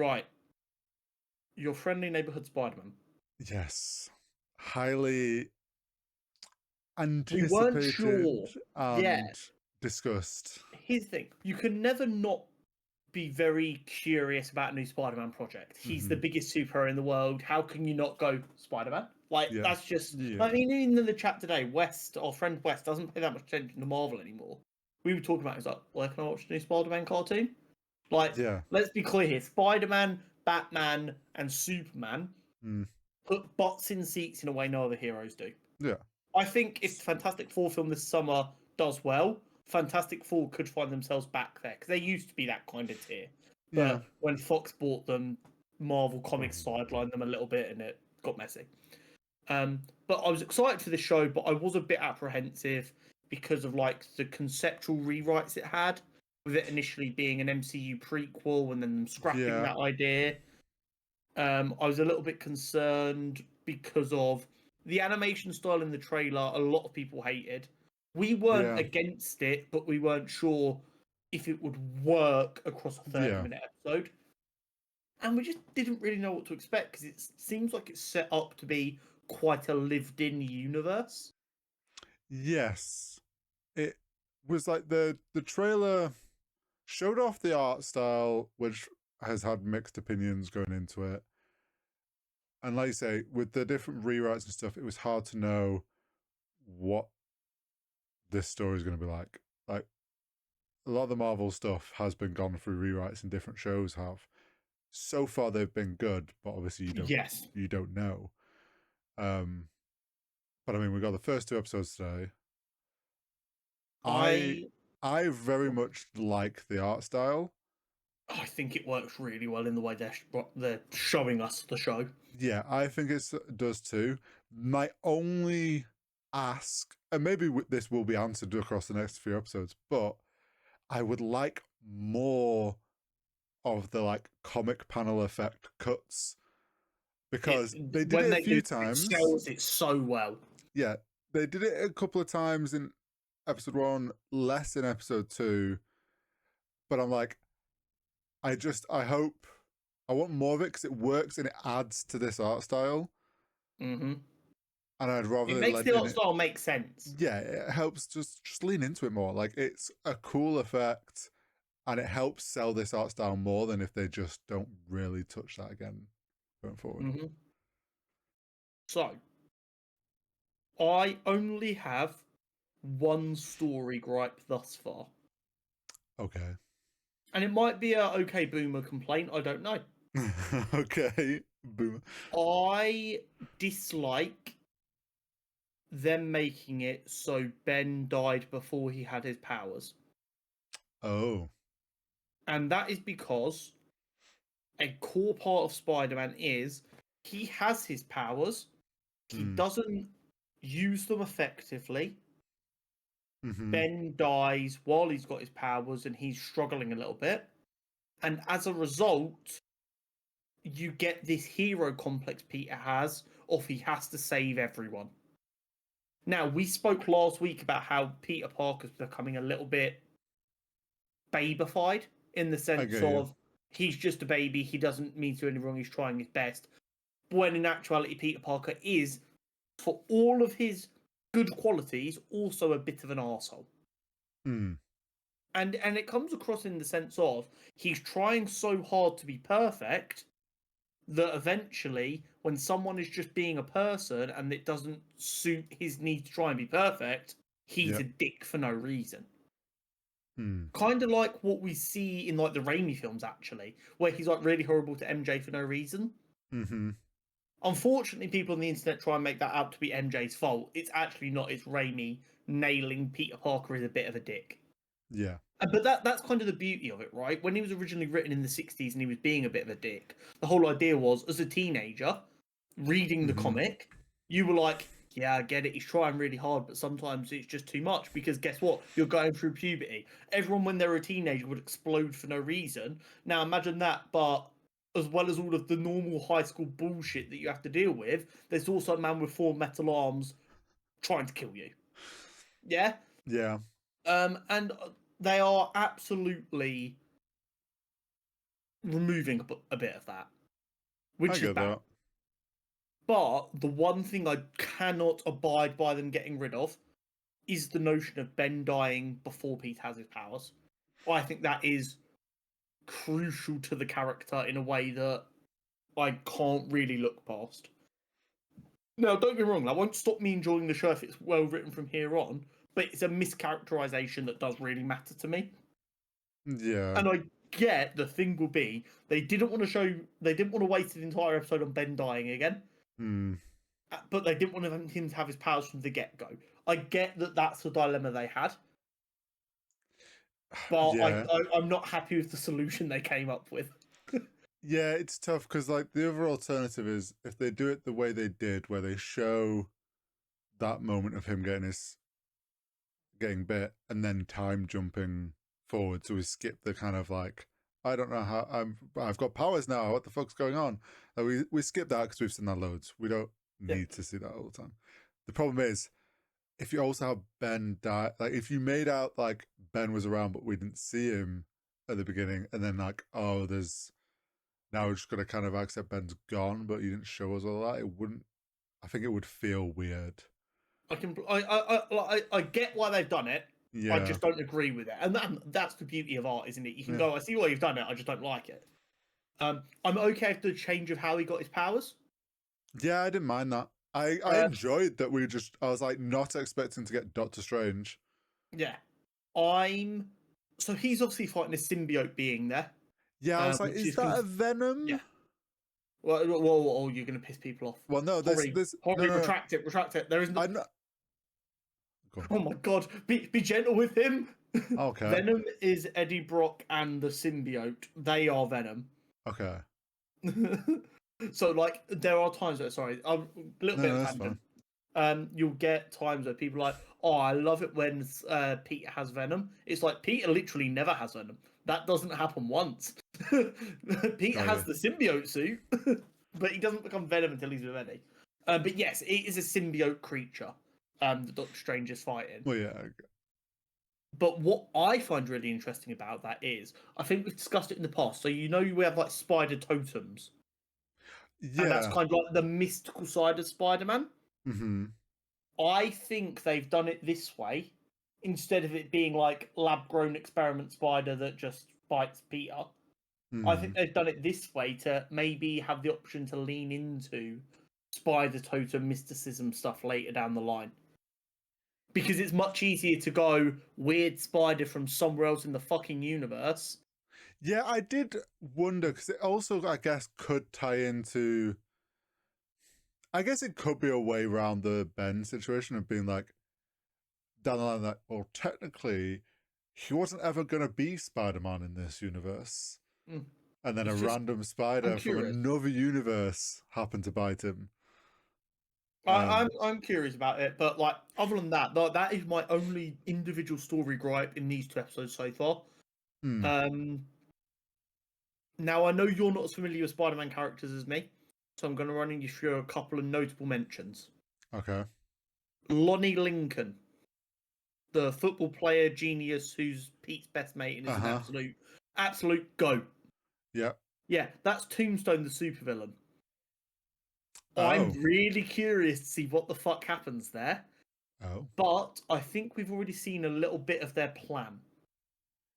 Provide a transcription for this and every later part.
Right. Your friendly neighborhood Spider-Man. Yes. Highly We weren't anticipated sure. Yeah. and discussed. Here's the thing. You can never not be very curious about a new Spider-Man project. He's the Mm-hmm. biggest superhero in the world. How can you not go Spider-Man? Like, Yeah. that's just... Yeah. I mean, in the chat today, West, our friend West, doesn't pay that much attention to Marvel anymore. We were talking about, he's like, well, can I watch the new Spider-Man cartoon? Like, Yeah. let's be clear here. Spider-Man, Batman, and Superman Mm. put butts in seats in a way no other heroes do. Yeah. I think if the Fantastic Four film this summer does well, Fantastic Four could find themselves back there because they used to be that kind of tier. Yeah. But when Fox bought them, Marvel Comics Oh. sidelined them a little bit and it got messy. But I was excited for the show, but I was a bit apprehensive because of like the conceptual rewrites it had, with it initially being an MCU prequel and then them scrapping Yeah. that idea. I was a little bit concerned because of the animation style in the trailer. A lot of people hated. We weren't Yeah. against it, but we weren't sure if it would work across a 30-minute episode. And we just didn't really know what to expect because it seems like it's set up to be quite a lived-in universe. Yes. It was like the trailer showed off the art style, which has had mixed opinions going into it. And like you say, with the different rewrites and stuff, it was hard to know what this story is going to be like. Like, a lot of the Marvel stuff has been gone through rewrites and different shows have. So far they've been good, but obviously you don't know. But I mean, we got the first 2 episodes today. I I very much like the art style. I think it works really well in the way they're showing us the show. Yeah, I think it does too. My only ask, and maybe this will be answered across the next few episodes, but I would like more of the like comic panel effect cuts because they did When it a they do, few it times. sells it so well. Yeah, they did it a couple of times in episode 1, less in episode 2. But I'm like, I hope, I want more of it because it works and it adds to this art style. Mm-hmm. And I'd rather It they makes led the in art it. style make sense. Yeah, it helps just lean into it more. Like, it's a cool effect and it helps sell this art style more than if they just don't really touch that again going forward. Mm-hmm. So, I only have one story gripe thus far. Okay. And it might be a okay boomer complaint, I don't know. Okay. Boom. I dislike them making it so Ben died before he had his powers. Oh. And that is because a core part of Spider-Man is he has his powers, he doesn't use them effectively. Mm-hmm. Ben dies while he's got his powers and he's struggling a little bit. And as a result, you get this hero complex Peter has of he has to save everyone. Now, we spoke last week about how Peter Parker's becoming a little bit babified in the sense of he's just a baby, he doesn't mean to do anything wrong, he's trying his best. When in actuality, Peter Parker is, for all of his good qualities, also a bit of an arsehole. Mm. And it comes across in the sense of he's trying so hard to be perfect that eventually, when someone is just being a person and it doesn't suit his need to try and be perfect, he's a dick for no reason. Kind of like what we see in like the Raimi films, actually, where he's like really horrible to MJ for no reason. Mm-hmm. Unfortunately, people on the internet try and make that out to be MJ's fault. It's actually not. It's Raimi nailing Peter Parker as a bit of a dick. Yeah. But that's kind of the beauty of it, right? When he was originally written in the 60s and he was being a bit of a dick, the whole idea was, as a teenager, reading the comic, you were like, yeah, I get it, he's trying really hard, but sometimes it's just too much, because guess what? You're going through puberty. Everyone, when they're a teenager, would explode for no reason. Now imagine that, but as well as all of the normal high school bullshit that you have to deal with, there's also a man with 4 metal arms trying to kill you. Yeah? Yeah. And they are absolutely removing a bit of that, I which is get bad. that. But the one thing I cannot abide by them getting rid of is the notion of Ben dying before Pete has his powers. I think that is crucial to the character in a way that I can't really look past. Now, don't get me wrong, that won't stop me enjoying the show if it's well written from here on, but it's a mischaracterization that does really matter to me. Yeah. And I get the thing will be they didn't want to waste an entire episode on Ben dying again, Hmm. but they didn't want him to have his powers from the get go. I get that that's the dilemma they had, but Yeah. I'm not happy with the solution they came up with. Yeah, it's tough because like the other alternative is if they do it the way they did, where they show that moment of him getting bit and then time jumping forward, so we skip the kind of like I don't know how I've got powers now. What the fuck's going on? We skip that because we've seen that loads. We don't Yeah. need to see that all the time. The problem is if you also have Ben die, like if you made out like Ben was around but we didn't see him at the beginning, and then like oh there's now we're just gonna kind of accept Ben's gone, but you didn't show us all that. It wouldn't. I think it would feel weird. I get why they've done it. I Yeah, just don't agree with it, and that's the beauty of art, isn't it? You can yeah, go, I see why you've done it. I just don't like it. I'm okay with the change of how he got his powers. yeah. I didn't mind that. I Uh, enjoyed that. I was like not expecting to get Doctor Strange. yeah, I'm. So he's obviously fighting a symbiote being there, Yeah, I was like, which is is that a Venom? yeah. Well, you're going to piss people off. Well, no, Hurry, no, no, no. retract it, retract it. There isn't. I'm not. Go on. Oh my god, be gentle with him. Okay, Venom is Eddie Brock and the symbiote. They are Venom. okay. So like there are times where sorry, a little No, bit no, of that's tangent. fine. You'll get times where people are like, oh, I love it when Peter has Venom. It's like Peter literally never has Venom. That doesn't happen once. Peter Oh has yeah. the symbiote suit, but he doesn't become Venom until he's with Eddie. But yes, it is a symbiote creature. That Doctor Strange is fighting. Well, yeah, But what I find really interesting about that is, I think we've discussed it in the past. So you know we have like spider totems, and that's yeah. kind of like the mystical side of Spider-Man. Mm-hmm. I think they've done it this way instead of it being like lab-grown experiment spider that just bites Peter. I Mm. think they've done it this way to maybe have the option to lean into spider totem mysticism stuff later down the line. Because it's much easier to go weird spider from somewhere else in the fucking universe. Yeah, I did wonder because it also, I guess, could tie into. I guess it could be a way around the Ben situation of being like down the line, like, well, technically, he wasn't ever going to be Spider-Man in this universe, and then It's a just, random I'm spider from curious. another universe happened to bite him. I'm curious about it, but like other than that, that is my only individual story gripe in these 2 episodes so far. Hmm, Now I know you're not as familiar with Spider-Man characters as me, so I'm going to run you through a couple of notable mentions. okay. Lonnie Lincoln, the football player genius who's Pete's best mate and is an Uh-huh. absolute goat. Yeah. Yeah, that's Tombstone the supervillain. I'm Oh. really curious to see what the fuck happens there. Oh. But I think we've already seen a little bit of their plan.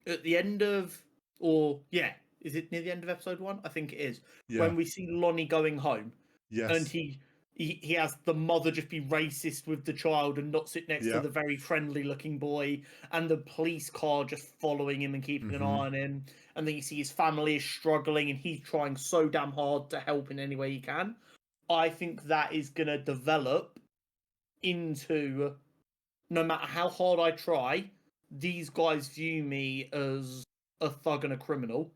At the end of, is it near the end of episode 1? I think it is. Yeah. When we see Lonnie going home, and Yes. he has the mother just be racist with the child and not sit next to Yeah. the very friendly looking boy, and the police car just following him and keeping an eye on him. And then you see his family is struggling, and he's trying so damn hard to help in any way he can. I think that is going to develop into, no matter how hard I try, these guys view me as a thug and a criminal.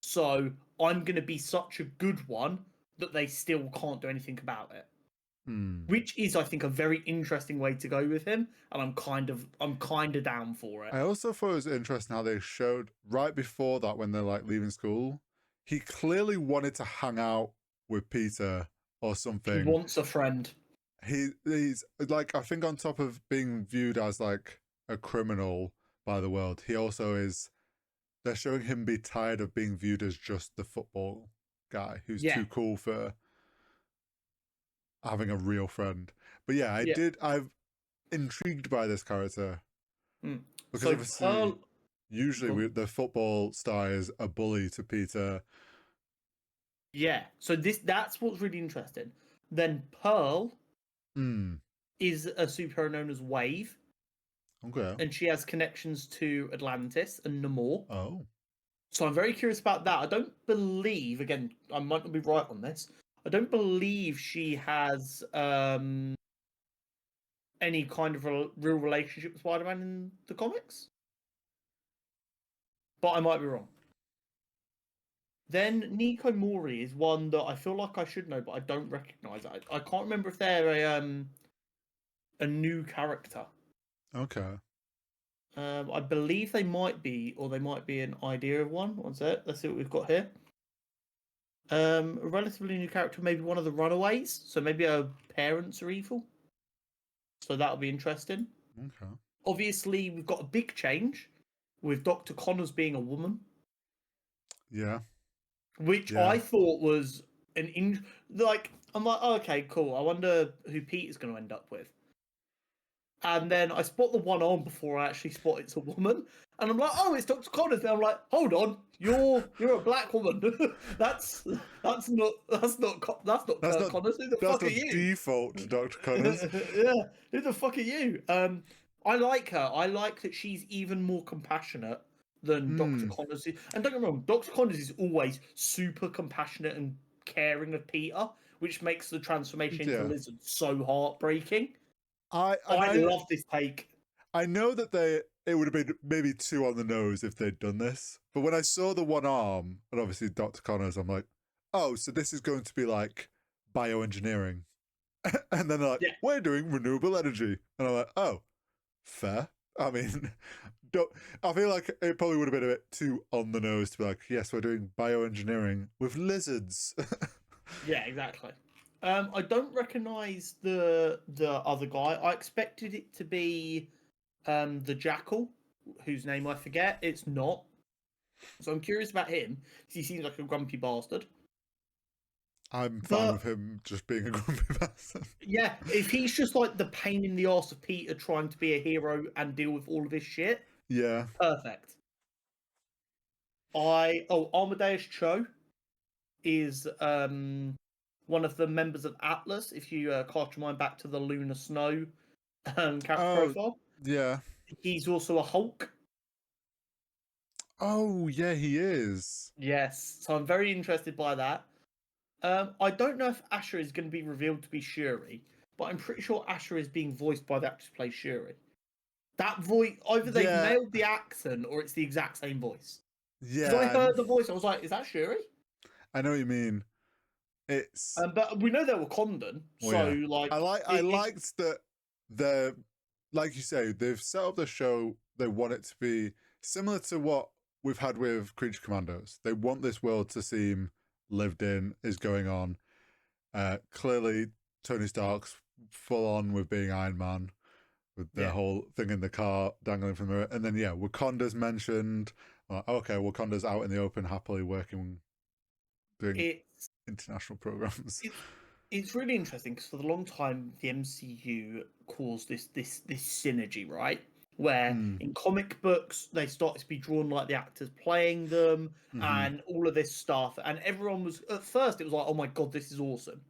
So I'm going to be such a good one that they still can't do anything about it. Hmm. Which is, I think, a very interesting way to go with him, and I'm kind of down for it. I also thought it was interesting how they showed right before that when they're like leaving school, he clearly wanted to hang out with Peter or something. He wants a friend. He's like, I think on top of being viewed as like a criminal by the world, he also is they're showing him be tired of being viewed as just the football guy who's Yeah, too cool for having a real friend. But yeah, yeah. I'm intrigued by this character Mm. because So obviously, Pearl, usually go on. the football star is a bully to Peter. Yeah. So that's what's really interesting. Then Pearl Hmm. is a superhero known as Wave, Okay. and she has connections to Atlantis and Namor. Oh. So I'm very curious about that. I don't believe, again, I might not be right on this. I don't believe she has any kind of real relationship with Spider-Man in the comics, but I might be wrong. Then Nico Mori is one that I feel like I should know, but I don't recognize. I can't remember if they're a new character. Okay. I believe they might be, or they might be an idea of one. What's that? Let's see what we've got here. A relatively new character, maybe one of the Runaways. So maybe her parents are evil. So that'll be interesting. Okay. Obviously, we've got a big change with Dr. Connors being a woman, Yeah. which Yeah. I thought was I'm like, oh, okay, cool. I wonder who Pete is going to end up with. And then I spot the one on before I actually spot it's a woman, and I'm like, oh, it's Dr. Connors. And I'm like, hold on, you're a black woman. that's not That's Kurt not Connors. Who the that's fuck are not you? default, Dr. Connors. Yeah, who the fuck are you? I like her. I like that she's even more compassionate than Dr. Hmm. Connors is. And don't get me wrong, Dr. Connors is always super compassionate and caring of Peter, which makes the transformation into Yeah. Lizard so heartbreaking. I I and love this take. I know that it would have been maybe too on the nose if they'd done this. But when I saw the one arm and obviously Dr. Connors, I'm like, oh, so this is going to be like bioengineering. And then they're like, Yeah, we're doing renewable energy. And I'm like, oh, fair. I mean, don't, I feel like it probably would have been a bit too on the nose to be like, yes, we're doing bioengineering with lizards. yeah, exactly. I don't recognize the other guy. I expected it to be the Jackal, whose name I forget. It's not. So I'm curious about him because he seems like a grumpy bastard. I'm fine But with him just being a grumpy bastard. yeah, if he's just like the pain in the ass of Peter trying to be a hero and deal with all of this shit, Yeah. perfect. Amadeus Cho is one of the members of Atlas. If you cast your mind back to the Lunar Snow character Oh, profile, yeah. he's also a Hulk. Oh, yeah, he is. Yes, so I'm very interested by that. I don't know if Asher is going to be revealed to be Shuri, but I'm pretty sure Asher is being voiced by the actress who plays Shuri. That voice, either they've Yeah. nailed the accent or it's the exact same voice. Because I Yeah. heard the voice, I was like, "Is that Shuri?" I know what you mean. It's But we know they're Wakandan, well, so yeah. like, I liked that the like you say, they've set up the show, they want it to be similar to what we've had with Creature Commandos. They want this world to seem lived in, is going on. Clearly Tony Stark's full on with being Iron Man, with the yeah, whole thing in the car dangling from the mirror. And then yeah, Wakanda's mentioned. Okay, Wakanda's out in the open happily working, doing it's international programs. it's it's really interesting because for the long time the MCU caused this synergy, right? Where Mm, in comic books they started to be drawn like the actors playing them mm-hmm. and all of this stuff, and everyone was at first it was like, oh my god, this is awesome.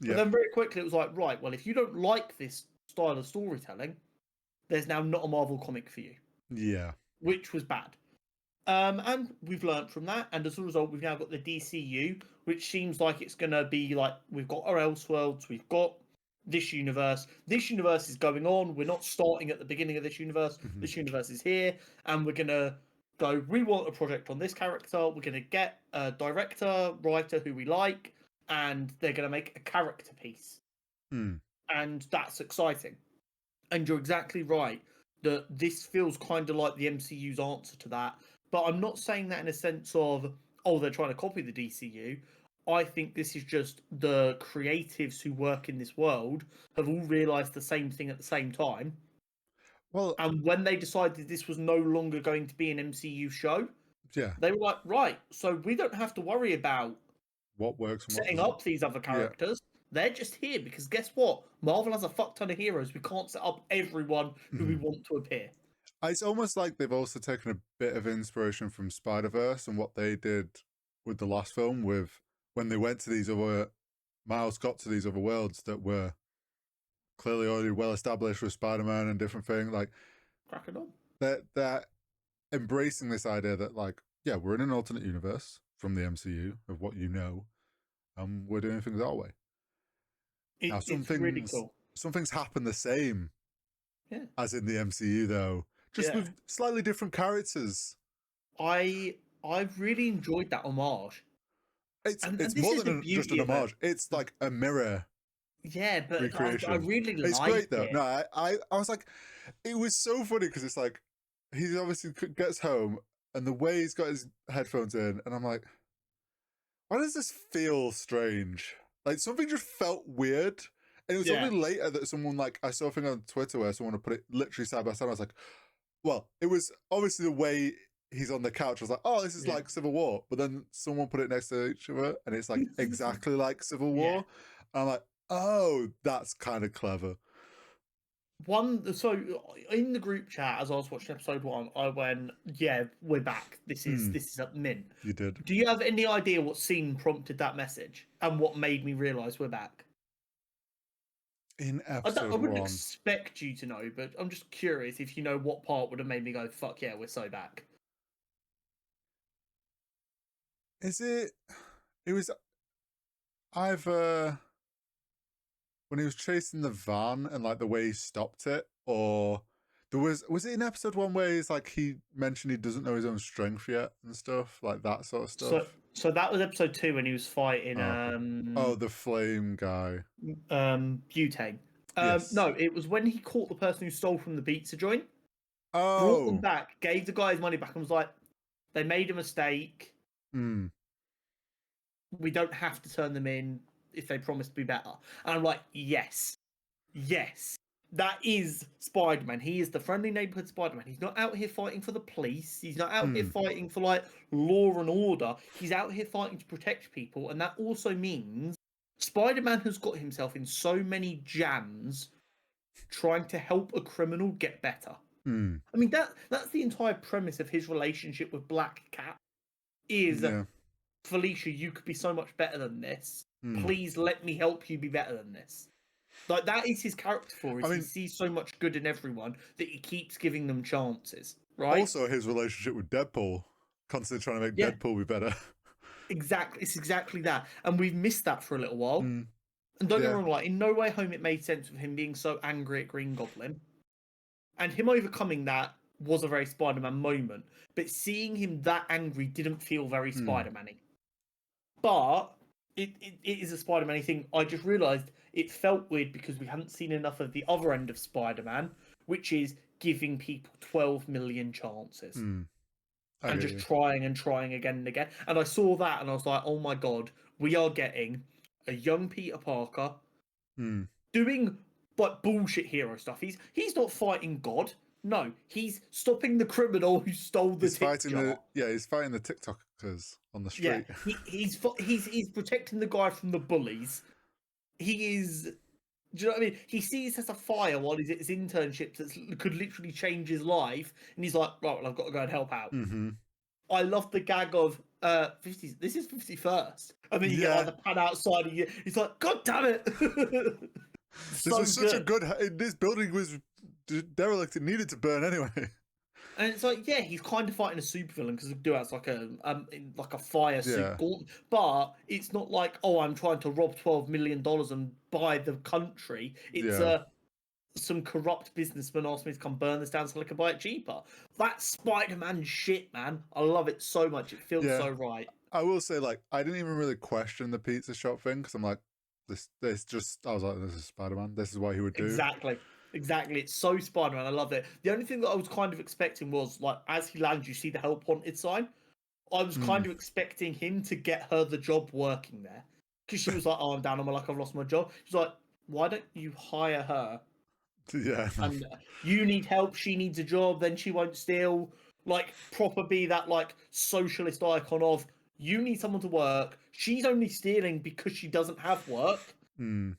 But Yeah. then very quickly it was like, right, well, if you don't like this style of storytelling, there's now not a Marvel comic for you, Yeah. which was bad. And we've learned from that, and as a result, we've now got the DCU, which seems like it's going to be like we've got our Elseworlds, we've got this universe. This universe is going on. We're not starting at the beginning of this universe. Mm-hmm. This universe is here, and we're going to go. We want a project on this character. We're going to get a director, writer who we like, and they're going to make a character piece, Mm. and that's exciting. And you're exactly right that this feels kind of like the MCU's answer to that. But I'm not saying that in a sense of, oh, they're trying to copy the DCU. I think this is just the creatives who work in this world have all realized the same thing at the same time. Well, And when they decided this was no longer going to be an MCU show, Yeah. They were like, right, so we don't have to worry about What works and what setting doesn't. up these other Yeah. characters. They're just here because guess what? Marvel has a fuck ton of heroes. We can't set up everyone who we want to appear. It's almost like they've also taken a bit of inspiration from Spider-Verse and what they did with the last film, with when they went to these other, Miles got to these other worlds that were clearly already well established with Spider-Man and different things. Like, Crack it on. they're embracing this idea that, like, yeah, we're in an alternate universe from the MCU of what you know, and we're doing things our way. Now, It's really cool. Some things happen the same as in the MCU, though, just with slightly different characters. I really enjoyed that homage. It's more than just an homage. It's like a mirror. Yeah, but recreation. I really like it. It's great though. No, I was like, it was so funny because it's like he obviously gets home and the way he's got his headphones in, and I'm like, why does this feel strange? Like something just felt weird. And it was only later that someone, like, I saw a thing on Twitter where someone would put it literally side by side. I was like, well, it was obviously the way he's on the couch. I was like, oh, this is like Civil War. But then someone put it next to each other and it's like exactly like Civil War. And I'm like, oh, that's kind of clever. So in the group chat as I was watching episode 1, I went, yeah, we're back. This is up mint. You did. Do you have any idea what scene prompted that message and what made me realise we're back? In episode I wouldn't 1. expect you to know, but I'm just curious if you know what part would have made me go, fuck yeah, we're so back. It was either when he was chasing the van and like the way he stopped it, or there was it in episode 1 where he's like, he mentioned he doesn't know his own strength yet and stuff, like that sort of stuff. So that was episode 2 when he was fighting the flame guy. Butane. Yes. No, it was when he caught the person who stole from the pizza joint. Oh. Brought them back, gave the guy his money back, and was like, they made a mistake. We don't have to turn them in if they promise to be better. And I'm like, yes. That is Spider-Man. He is the friendly neighborhood Spider-Man. He's not out here fighting for the police. He's not out here fighting for like law and order. He's out here fighting to protect people. And that also means Spider-Man has got himself in so many jams trying to help a criminal get better. I mean, that's the entire premise of his relationship with Black Cat is Felicia, you could be so much better than this. Please let me help you be better than this. Like, that is his character for us. He sees so much good in everyone that he keeps giving them chances, right? Also, his relationship with Deadpool, constantly trying to make Deadpool be better. Exactly. It's exactly that. And we've missed that for a little while. And don't get me wrong, like, in No Way Home, it made sense with him being so angry at Green Goblin. And him overcoming that was a very Spider-Man moment. But seeing him that angry didn't feel very Spider-Man-y. But it is a Spider-Man thing. I just realised it felt weird because we hadn't seen enough of the other end of Spider-Man, which is giving people 12 million chances. And just trying and trying again and again. And I saw that and I was like, oh my God, we are getting a young Peter Parker doing like bullshit hero stuff. He's not fighting God. No, he's stopping the criminal who stole the tip jar. He's fighting the TikTokers on the street. Yeah, he's protecting the guy from the bullies. He is. Do you know what I mean? He sees there's a fire while he's at his internship that could literally change his life, and he's like, right, well, I've got to go and help out. I love the gag of 50s. This is 51st, and then you get like the pan outside, and he's like, God damn it! This was such a good. This building was derelict. It needed to burn anyway. And it's like, yeah, he's kind of fighting a supervillain because the dude's like a fire suit gauntlet. But it's not like, oh, I'm trying to rob $12 million and buy the country. It's some corrupt businessman asked me to come burn this down so I can buy it cheaper. That's Spider-Man shit, man. I love it so much. It feels so right. I will say, like, I didn't even really question the pizza shop thing because I'm like, this just, I was like, this is Spider-Man. This is what he would do. Exactly. It's so Spider-Man. I love it. The only thing that I was kind of expecting was, like, as he lands, you see the help wanted sign. I was kind of expecting him to get her the job working there. Because she was like, oh, I'm down. I'm like, I've lost my job. She's like, why don't you hire her? Yeah. And you need help. She needs a job. Then she won't steal. Like proper be that like socialist icon of you need someone to work. She's only stealing because she doesn't have work. Mm.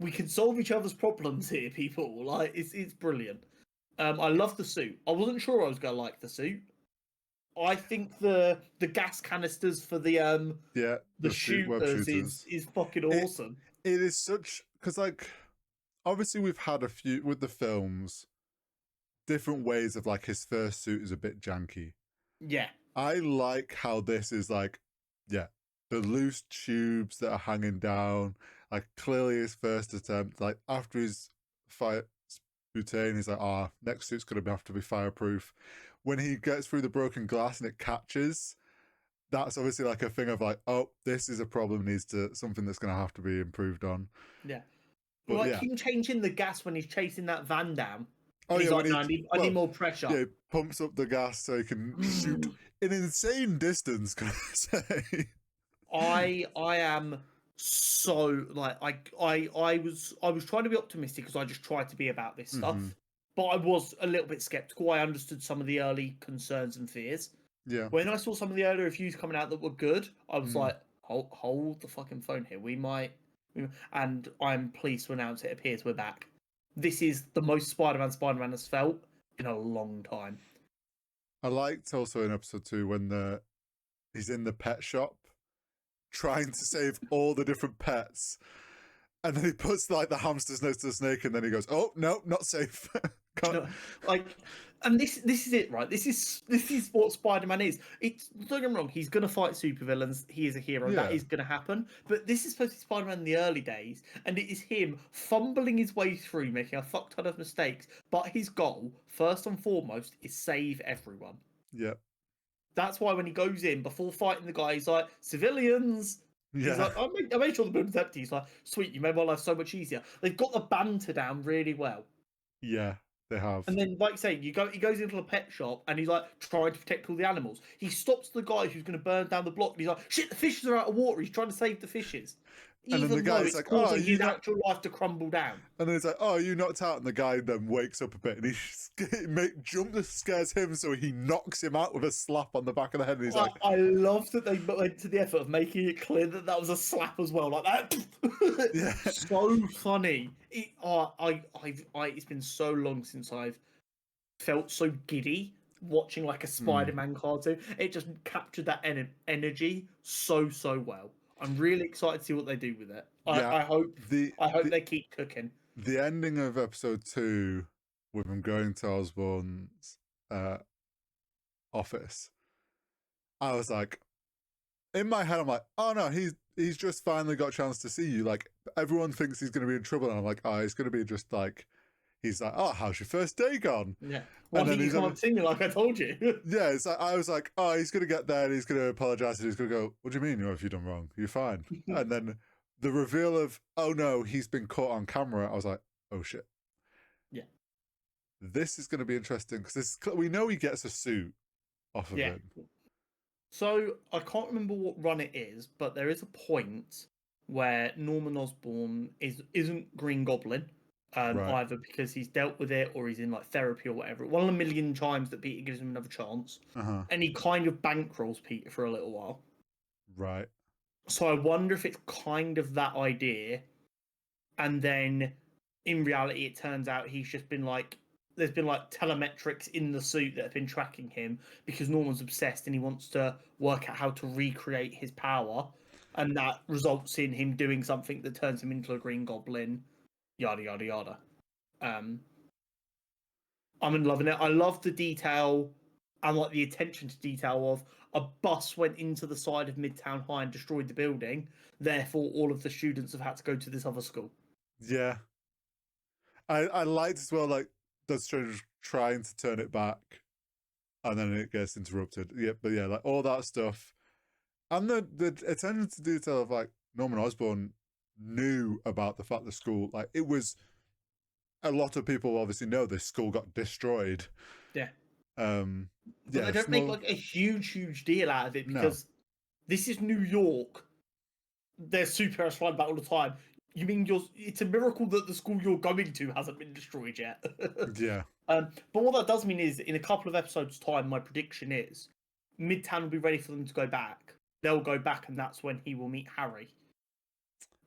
We can solve each other's problems here, people. Like it's brilliant. I love the suit. I wasn't sure I was gonna like the suit. I think the gas canisters for Yeah, the web shooters shooters. is fucking It awesome. it is such because like obviously we've had a few with the films different ways of like his first suit is a bit janky. Yeah, I like how this is like, yeah, the loose tubes that are hanging down, like clearly his first attempt. Like after his fight butane, he's like, ah, oh, next suit's gonna have to be fireproof. When he gets through the broken glass and it catches, that's obviously like a thing of like, oh, this is a problem, needs to something that's gonna have to be improved on. yeah. But Like yeah. him changing the gas when he's chasing that van down, Oh and he's yeah, when like, he "No, I need more pressure." yeah, he pumps up the gas so he can shoot an insane distance, can I say? I am so like I was trying to be optimistic because I just tried to be about this Mm-hmm. stuff, but I was a little bit skeptical. I understood some of the early concerns and fears. Yeah. When I saw some of the early reviews coming out that were good, I was Mm. like, hold the fucking phone here. And I'm pleased to announce it appears we're back. This is the most Spider-Man has felt in a long time. I liked also in episode 2 when he's in the pet shop trying to save all the different pets. And then he puts like the hamsters next to the snake, and then he goes, "Oh no, not safe." Can't... No, like, and this is it, right? This is what Spider-Man is. It's don't get me wrong. He's gonna fight supervillains. He is a hero. That Yeah. is gonna happen. But this is supposed to be Spider-Man in the early days, and it is him fumbling his way through, making a fuck ton of mistakes. But his goal, first and foremost, is save everyone. Yeah. That's why when he goes in before fighting the guy, he's like, "Civilians." He's Yeah. like, I made sure the building's empty. He's like, "Sweet, you made my life so much easier." They've got the banter down really well. Yeah, they have. And then, like you say, he goes into a pet shop and he's like trying to protect all the animals. He stops the guy who's going to burn down the block. And he's like, "Shit, the fishes are out of water." He's trying to save the fishes, And then the even though guy's it's like, "Oh, causing you his not..." actual life to crumble down. And then it's like, "Oh, you knocked out," and the guy then wakes up a bit, and scares him, so he knocks him out with a slap on the back of the head, and he's like, I love that they went to the effort of making it clear that that was a slap as well, like that. "Yeah, So funny. It's been so long since I've felt so giddy watching like a Spider-Man cartoon. It just captured that energy so well. I'm really excited to see what they do with it. yeah." I hope The they keep cooking. the ending of episode 2 with him going to Osborn's office, I was like, in my head, I'm like, "Oh no, he's just finally got a chance to see you." Like everyone thinks he's going to be in trouble, and I'm like, "Oh, he's going to be just like." He's like, "Oh, how's your first day gone?" Yeah. Why And then didn't you he's come having, up to me like I told you? yeah, it's like I was like, "Oh, he's gonna get there and he's gonna apologize and he's gonna go, what do you mean? What have you done wrong? You're fine." And then the reveal of, oh no, he's been caught on camera. I was like, oh shit, Yeah. this is gonna be interesting because we know he gets a suit off of Yeah. him. So I can't remember what run it is, but there is a point where Norman Osborn isn't Green Goblin, Right. either because he's dealt with it or he's in like therapy or whatever. One of a million times that Peter gives him another chance, Uh-huh. and he kind of bankrolls Peter for a little while. Right. So I wonder if it's kind of that idea, and then in reality, it turns out he's just been like there's been like telemetrics in the suit that have been tracking him because Norman's obsessed and he wants to work out how to recreate his power, and that results in him doing something that turns him into a Green Goblin, yada yada yada. I'm loving it. I love the detail and like the attention to detail of a bus went into the side of Midtown High and destroyed the building. Therefore, all of the students have had to go to this other school. Yeah. I liked as well, like the Strange trying to turn it back and then it gets interrupted. Yeah, but yeah, like all that stuff. And the attention to detail of like Norman Osborn knew about the fact the school, like it was a lot of people obviously know this school got destroyed. Yeah. But they don't make like a huge deal out of it because this is New York. There's superheroes flying about all the time. You mean it's a miracle that the school you're going to hasn't been destroyed yet. Yeah. But what that does mean is, in a couple of episodes' time, my prediction is Midtown will be ready for them to go back. They'll go back, and that's when he will meet Harry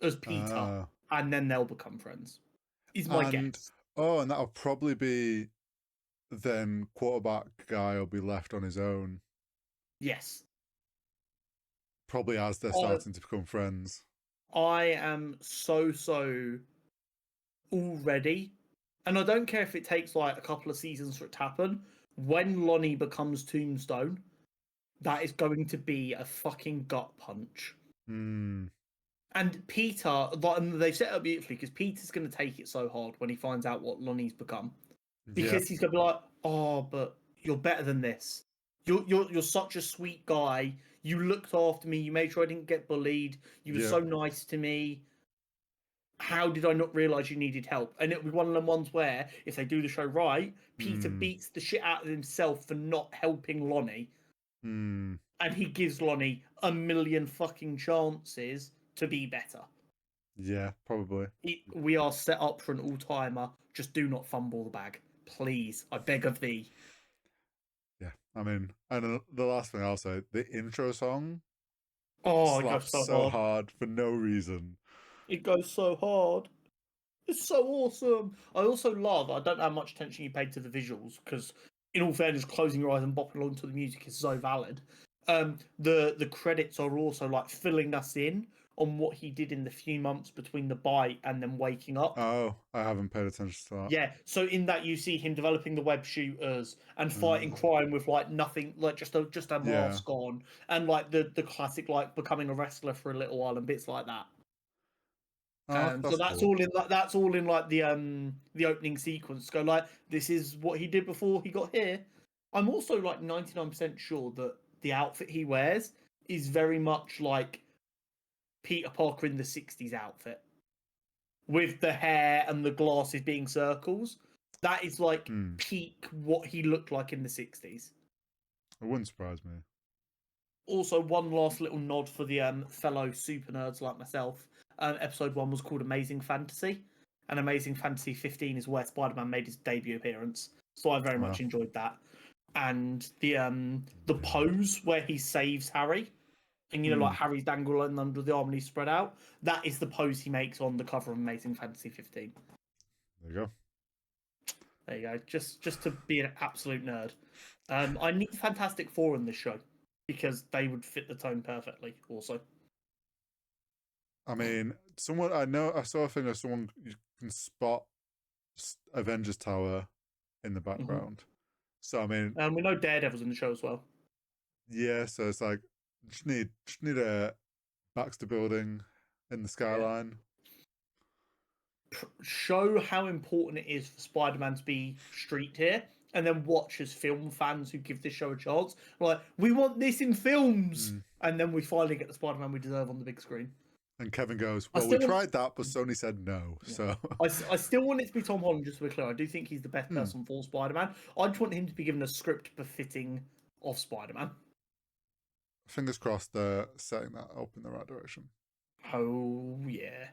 as Peter, and then they'll become friends. Is my guess. Oh, and that'll probably be then quarterback guy will be left on his own. Yes. Probably as they're starting to become friends. I am so already, and I don't care if it takes like a couple of seasons for it to happen. When Lonnie becomes Tombstone, that is going to be a fucking gut punch. And Peter, and they set it up beautifully because Peter's going to take it so hard when he finds out what Lonnie's become, because he's going to be like, "Oh, but you're better than this. You're such a sweet guy. You looked after me. You made sure I didn't get bullied. You were so nice to me. How did I not realize you needed help?" And it'll be one of them ones where, if they do the show right, Peter beats the shit out of himself for not helping Lonnie. And he gives Lonnie a million fucking chances to be better. Yeah, probably. We are set up for an all-timer. Just do not fumble the bag. Please, I beg of thee. Yeah, I mean, and the last thing I'll say, the intro song it slaps goes so hard for no reason. It goes so hard. It's so awesome. I also love, I don't know how much attention you paid to the visuals, because in all fairness, closing your eyes and bopping along to the music is so valid. The credits are also like filling us in on what he did in the few months between the bite and then waking up. Oh, I haven't paid attention to that. Yeah, so in that you see him developing the web shooters and fighting crime with like nothing, like just a mask on, and like the classic like becoming a wrestler for a little while and bits like that. So that's cool. all in like the opening sequence. Go like, this is what he did before he got here. I'm also like 99% sure that the outfit he wears is very much like Peter Parker in the 60s outfit, with the hair and the glasses being circles. That is like peak what he looked like in the 60s. It wouldn't surprise me. Also, one last little nod for the fellow super nerds like myself. Episode 1 was called Amazing Fantasy, and Amazing Fantasy 15 is where Spider-Man made his debut appearance. So I very much enjoyed that. And the pose where he saves Harry, and like Harry's dangling under the arm and he's spread out, that is the pose he makes on the cover of Amazing Fantasy 15. There you go. There you go. Just to be an absolute nerd. I need Fantastic Four in this show, because they would fit the tone perfectly also. I mean, I saw a thing of someone you can spot Avengers Tower in the background. So I mean, we know Daredevil's in the show as well. Yeah, so it's like just need a Baxter building in the skyline. Show how important it is for Spider-Man to be street here, and then watch as film fans who give this show a chance. Like, we want this in films, and then we finally get the Spider-Man we deserve on the big screen. And Kevin goes, "Well, we tried that, but Sony said no." Yeah. So I still want it to be Tom Holland. Just to be clear, I do think he's the best person for Spider-Man. I just want him to be given a script befitting of Spider-Man. Fingers crossed they're setting that up in the right direction. Oh yeah.